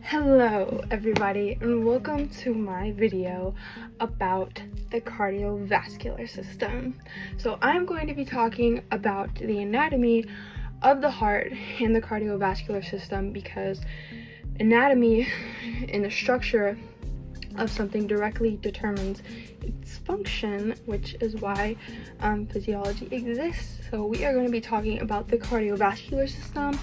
Hello everybody, and welcome to my video about the cardiovascular system. So I'm going to be talking about the anatomy of the heart and the cardiovascular system, because anatomy and the structure of something directly determines its function, which is why physiology exists. So we are going to be talking about the cardiovascular system.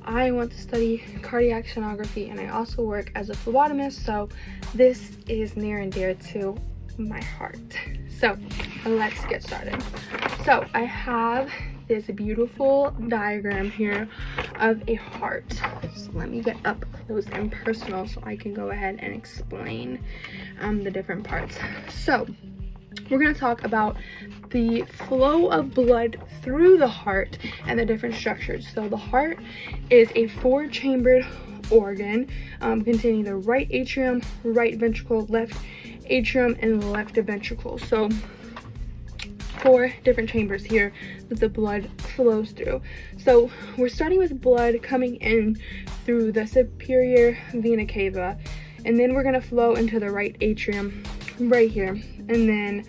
I want to study cardiac sonography, and I also work as a phlebotomist, so this is near and dear to my heart. So let's get started. So I have this beautiful diagram here of a heart. So let me get up close and personal so I can go ahead and explain the different parts. So we're going to talk about the flow of blood through the heart and the different structures. So the heart is a 4-chambered organ containing the right atrium, right ventricle, left atrium, and left ventricle. So 4 different chambers here that the blood flows through. So we're starting with blood coming in through the superior vena cava, and then we're going to flow into the right atrium right here, and then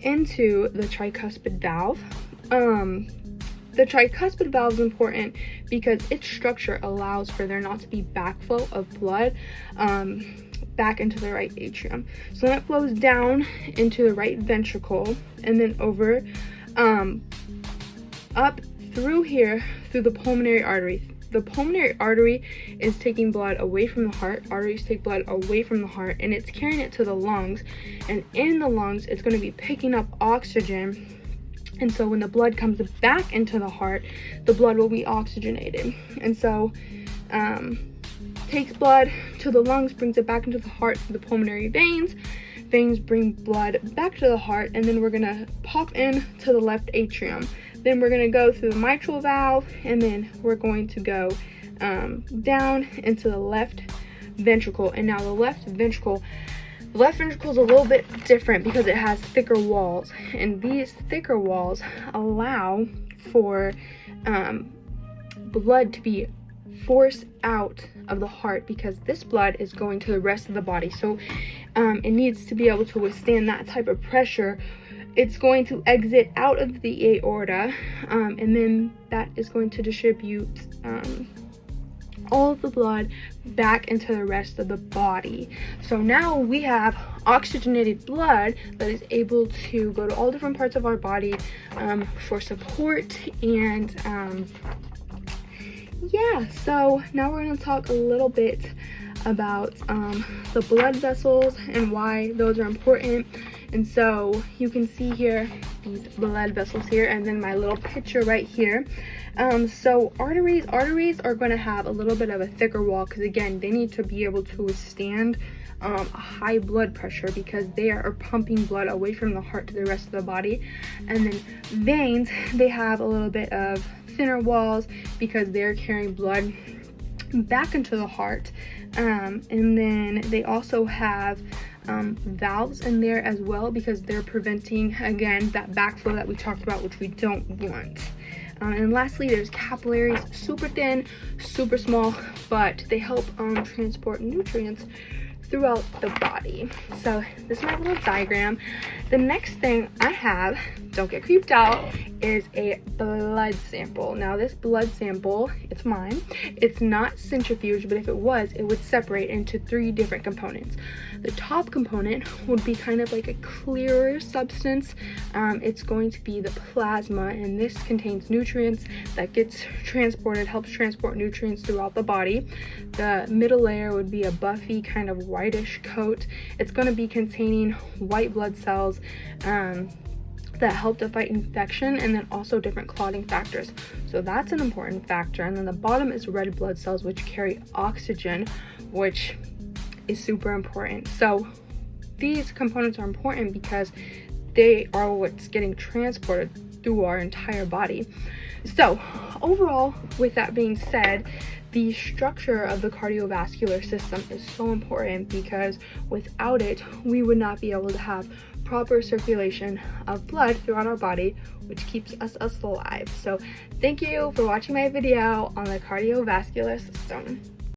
into the tricuspid valve. The tricuspid valve is important because its structure allows for there not to be backflow of blood back into the right atrium. So then it flows down into the right ventricle, and then over up through here through the pulmonary artery. The pulmonary artery is taking blood away from the heart. Arteries take blood away from the heart, and it's carrying it to the lungs. And in the lungs, it's going to be picking up oxygen. And so when the blood comes back into the heart, the blood will be oxygenated. And so takes blood to the lungs, brings it back into the heart through the pulmonary veins. Veins bring blood back to the heart, and then we're going to pop in to the left atrium. Then we're going to go through the mitral valve, and then we're going to go down into the left ventricle. And now the left ventricle is a little bit different because it has thicker walls, and these thicker walls allow for blood to be forced out of the heart, because this blood is going to the rest of the body. So it needs to be able to withstand that type of pressure. It's going to exit out of the aorta, and then that is going to distribute all of the blood back into the rest of the body. So now we have oxygenated blood that is able to go to all different parts of our body for support. And yeah, so now we're going to talk a little bit about the blood vessels and why those are important. And so you can see here these blood vessels here, and then my little picture right here. So arteries are going to have a little bit of a thicker wall, because again, they need to be able to withstand a high blood pressure, because they are pumping blood away from the heart to the rest of the body. And then veins, they have a little bit of thinner walls because they're carrying blood back into the heart. And then they also have valves in there as well, because they're preventing, again, that backflow that we talked about, which we don't want. And lastly, there's capillaries, super thin, super small, but they help transport nutrients throughout the body. So this is my little diagram. The next thing I have, don't get creeped out, is a blood sample. Now this blood sample, it's mine. It's not centrifuged, but if it was, it would separate into 3 different components. The top component would be kind of like a clearer substance. It's going to be the plasma, and this contains nutrients that gets transported, helps transport nutrients throughout the body. The middle layer would be a buffy kind of whitish coat. It's going to be containing white blood cells that help to fight infection, and then also different clotting factors. So that's an important factor. And then the bottom is red blood cells, which carry oxygen, which is super important. So these components are important because they are what's getting transported through our entire body. So overall, with that being said, the structure of the cardiovascular system is so important, because without it, we would not be able to have proper circulation of blood throughout our body, which keeps us alive. So thank you for watching my video on the cardiovascular system.